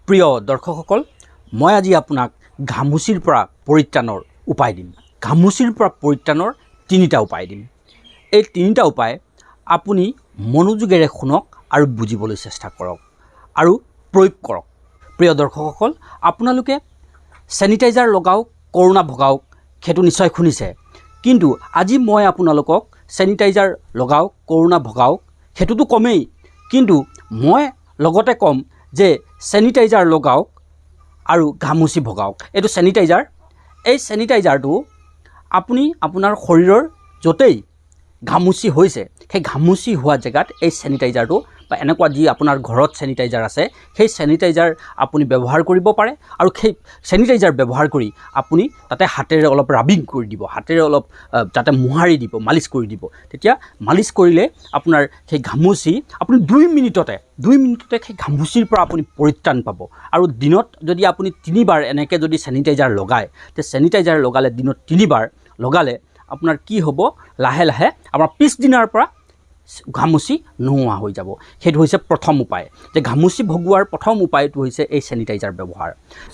প্ৰিয় দৰ্শকসকল, মই আজি আপোনাক ঘামুচিৰ পৰা পৰিত্ৰাণৰ উপায় দিম। ঘামুচিৰ পৰা পৰিত্ৰাণৰ তিনিটা উপায় দিম। এই তিনিটা উপায় আপুনি মনোযোগেৰে শুনক আৰু বুজিবলৈ চেষ্টা কৰক আৰু প্ৰয়োগ কৰক। প্ৰিয় দৰ্শকসকল, আপোনালোকে চেনিটাইজাৰ লগাওক, কৰোণা ভগাওক, সেইটো নিশ্চয় শুনিছে। কিন্তু আজি মই আপোনালোকক চেনিটাইজাৰ লগাওক, কৰোণা ভগাওক সেইটোতো কমেই, কিন্তু মই লগতে ক'ম যে চেনিটাইজাৰ লগাওক আৰু ঘামুচি ভগাওক। এইটো চেনিটাইজাৰ, এই চেনিটাইজাৰটো আপুনি আপোনাৰ শৰীৰৰ য'তেই ঘামুচি হৈছে সেই ঘামুচি হোৱা জেগাত এই চেনিটাইজাৰটো বা এনেকুৱা যি আপোনাৰ ঘৰত চেনিটাইজাৰ আছে সেই চেনিটাইজাৰ আপুনি ব্যৱহাৰ কৰিব পাৰে। আৰু সেই চেনিটাইজাৰ ব্যৱহাৰ কৰি আপুনি তাতে হাতেৰে অলপ ৰাবিং কৰি দিব, হাতেৰে অলপ তাতে মোহাৰি দিব, মালিচ কৰি দিব। তেতিয়া মালিচ কৰিলে আপোনাৰ সেই ঘামুচি আপুনি 2 মিনিটতে সেই ঘামুচিৰ পৰা আপুনি পৰিত্ৰাণ পাব। আৰু দিনত যদি আপুনি 3 বাৰ এনেকৈ যদি চেনিটাইজাৰ লগায়, তে চেনিটাইজাৰ লগালে দিনত 3 বাৰ লগালে আপোনাৰ কি হ'ব, লাহে লাহে আমাৰ পিছদিনাৰ পৰা ঘামুচি নোহোৱা হৈ যাব। সেইটো হৈছে প্ৰথম উপায়। যে ঘামুচি ভগোৱাৰ প্ৰথম উপায়টো হৈছে এই চেনিটাইজাৰ ব্যৱহাৰ।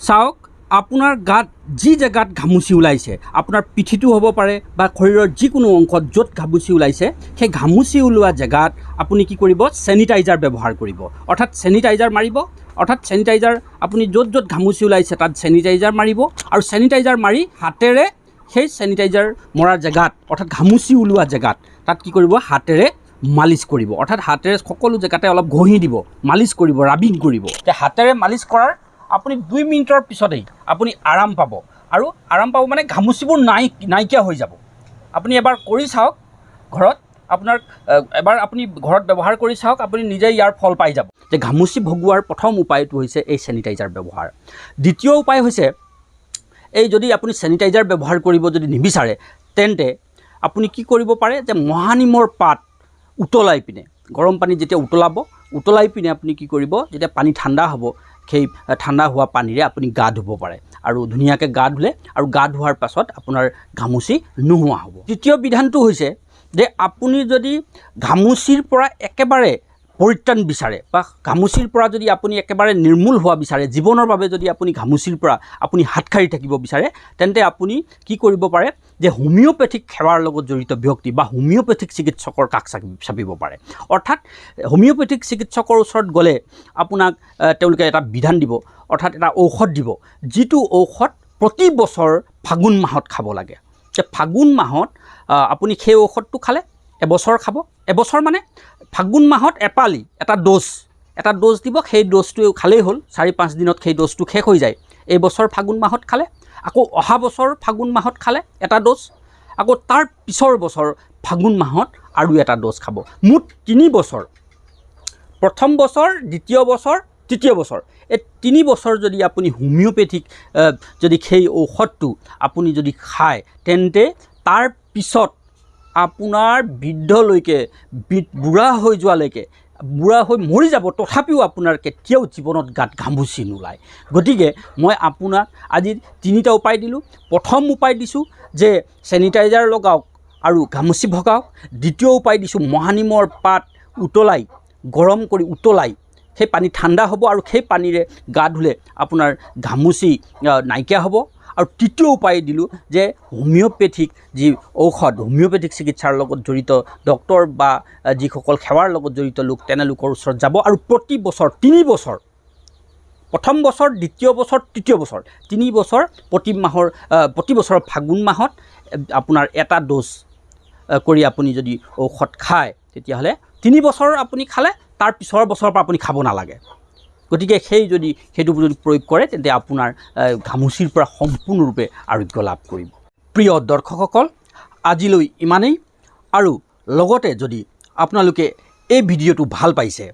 চাওক, আপোনাৰ গাত যি জেগাত ঘামুচি ওলাইছে, আপোনাৰ পিঠিটো হ'ব পাৰে বা শৰীৰৰ যিকোনো অংশত য'ত ঘামুচি ওলাইছে, সেই ঘামুচি ওলোৱা জেগাত আপুনি কি কৰিব, চেনিটাইজাৰ ব্যৱহাৰ কৰিব। অৰ্থাৎ চেনিটাইজাৰ মাৰিব, অৰ্থাৎ চেনিটাইজাৰ আপুনি য'ত য'ত ঘামুচি ওলাইছে তাত চেনিটাইজাৰ মাৰিব। আৰু চেনিটাইজাৰ মাৰি হাতেৰে সেই চেনিটাইজাৰ মৰাৰ জেগাত, অৰ্থাৎ ঘামুচি ওলোৱা জেগাত তাত কি কৰিব, হাতেৰে মালিচ কৰিব। অৰ্থাৎ হাতেৰে সকলো জেগাতে অলপ ঘঁহি দিব, মালিচ কৰিব, ৰাবিং কৰিব। যে হাতেৰে মালিচ কৰাৰ আপুনি 2 মিনিটৰ পিছতেই আপুনি আৰাম পাব। আৰু আৰাম পাব মানে ঘামুচিবোৰ নাইকিয়া হৈ যাব। আপুনি এবাৰ কৰি চাওক ঘৰত, এবাৰ আপুনি ঘৰত ব্যৱহাৰ কৰি চাওক, আপুনি নিজেই ইয়াৰ ফল পাই যাব। যে ঘামুচি ভগোৱাৰ প্ৰথম উপায়টো হৈছে এই চেনিটাইজাৰ ব্যৱহাৰ। দ্বিতীয় উপায় হৈছে এই যদি আপুনি চেনিটাইজাৰ ব্যৱহাৰ কৰিব যদি নিবিচাৰে, তেন্তে আপুনি কি কৰিব পাৰে, যে মহানিমৰ পাত উতলাই পিনে, গৰম পানী যেতিয়া উতলাই পিনে আপুনি কি কৰিব, যেতিয়া পানী ঠাণ্ডা হ'ব, সেই ঠাণ্ডা হোৱা পানীৰে আপুনি গা ধুব পাৰে। আৰু ধুনীয়াকৈ গা ধুলে আৰু গা ধোৱাৰ পাছত আপোনাৰ ঘামুচি নোহোৱা হ'ব। তৃতীয় বিধানটো হৈছে যে আপুনি যদি ঘামুচিৰ পৰা একেবাৰে পৰিত্ৰাণ বিচাৰে বা ঘামুচিৰ পৰা যদি আপুনি একেবাৰে নিৰ্মূল হোৱা বিচাৰে, জীৱনৰ বাবে যদি আপুনি ঘামুচিৰ পৰা আপুনি হাত সাৰি থাকিব বিচাৰে, তেন্তে আপুনি কি কৰিব পাৰে, যে হোমিঅ'পেথিক সেৱাৰ লগত জড়িত ব্যক্তি বা হোমিঅ'পেথিক চিকিৎসকৰ কাষ চাপিব পাৰে। অৰ্থাৎ হোমিঅ'পেথিক চিকিৎসকৰ ওচৰত গ'লে আপোনাক তেওঁলোকে এটা বিধান দিব, অৰ্থাৎ এটা ঔষধ দিব, যিটো ঔষধ প্ৰতি বছৰ ফাগুন মাহত খাব লাগে। যে ফাগুন মাহত আপুনি সেই ঔষধটো খালে এবছৰ খাব, এবছৰ মানে ফাগুন মাহত এপালি এটা ড'জ দিব, সেই ড'জটো খালেই হ'ল, 4-5 দিনত সেই ড'জটো শেষ হৈ যায়। এই বছৰ ফাগুন মাহত খালে, আকৌ অহা বছৰ ফাগুন মাহত খালে এটা ড'জ, আকৌ তাৰ পিছৰ বছৰ ফাগুন মাহত আৰু এটা ড'জ খাব। মুঠ 3 বছৰ, প্ৰথম বছৰ, দ্বিতীয় বছৰ, তৃতীয় বছৰ, এই 3 বছৰ যদি আপুনি হোমিঅ'পেথিক যদি সেই ঔষধটো আপুনি যদি খায়, তেন্তে তাৰ পিছত আপোনাৰ বৃদ্ধলৈকে, বুঢ়া হৈ যোৱালৈকে, বুঢ়া হৈ মৰি যাব, তথাপিও আপোনাৰ কেতিয়াও জীৱনত গাত ঘামুচি নোলায়। গতিকে মই আপোনাক আজি 3টা উপায় দিলোঁ। প্ৰথম উপায় দিছোঁ যে চেনিটাইজাৰ লগাওক আৰু ঘামুচি ভগাওক। দ্বিতীয় উপায় দিছোঁ মহানিমৰ পাত গৰম কৰি উতলাই সেই পানী ঠাণ্ডা হ'ব আৰু সেই পানীৰে গা ধুলে আপোনাৰ ঘামুচি নাইকিয়া হ'ব। আৰু তৃতীয় উপায় দিলোঁ যে হোমিঅ'পেথিক যি ঔষধ, হোমিঅ'পেথিক চিকিৎসাৰ লগত জড়িত ডক্তৰ বা যিসকল সেৱাৰ লগত জড়িত লোক, তেনেলোকৰ ওচৰত যাব আৰু প্ৰতি বছৰ 3 বছৰ, প্ৰথম বছৰ, দ্বিতীয় বছৰ, তৃতীয় বছৰ, 3 বছৰ প্ৰতি বছৰৰ ফাগুন মাহত আপোনাৰ এটা ড'জ কৰি আপুনি যদি ঔষধ খায়, তেতিয়াহ'লে 3 বছৰ আপুনি খালে, তাৰ পিছৰ বছৰৰ পৰা আপুনি খাব নালাগে। গতিকে সেইটো যদি প্ৰয়োগ কৰে, তেন্তে আপোনাৰ ঘামুচিৰ পৰা সম্পূৰ্ণৰূপে আৰোগ্য লাভ কৰিব। প্ৰিয় দৰ্শকসকল, আজিলৈ ইমানেই। আৰু লগতে যদি আপোনালোকে এই ভিডিঅ'টো ভাল পাইছে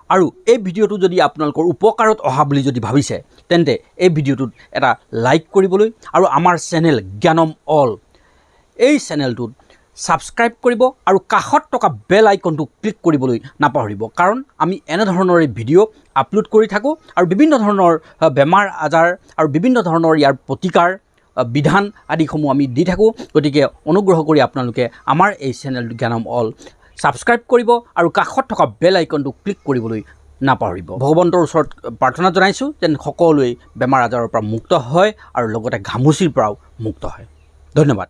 আৰু এই ভিডিঅ'টো যদি আপোনালোকৰ উপকাৰত অহা বুলি যদি ভাবিছে, তেন্তে এই ভিডিঅ'টোত এটা লাইক কৰিবলৈ আৰু আমাৰ চেনেল জ্ঞানম অল, এই চেনেলটোত ছাবস্ক্ৰাইব কৰিব আৰু কাষত থকা বেল আইকনটো ক্লিক কৰিবলৈ নাপাহৰিব। কাৰণ আমি এনেধৰণৰে ভিডিঅ' আপলোড কৰি থাকোঁ আৰু বিভিন্ন ধৰণৰ বেমাৰ আজাৰ আৰু বিভিন্ন ধৰণৰ ইয়াৰ প্ৰতিকাৰ বিধান আদিসমূহ আমি দি থাকোঁ। গতিকে অনুগ্ৰহ কৰি আপোনালোকে আমাৰ এই চেনেলটো জ্ঞানম অল ছাবস্ক্ৰাইব কৰিব আৰু কাষত থকা বেল আইকনটো ক্লিক কৰিবলৈ নাপাহৰিব। ভগৱন্তৰ ওচৰত প্ৰাৰ্থনা জনাইছোঁ যেন সকলোৱে বেমাৰ আজাৰৰ পৰা মুক্ত হয় আৰু লগতে ঘামুচিৰ পৰাও মুক্ত হয়। ধন্যবাদ।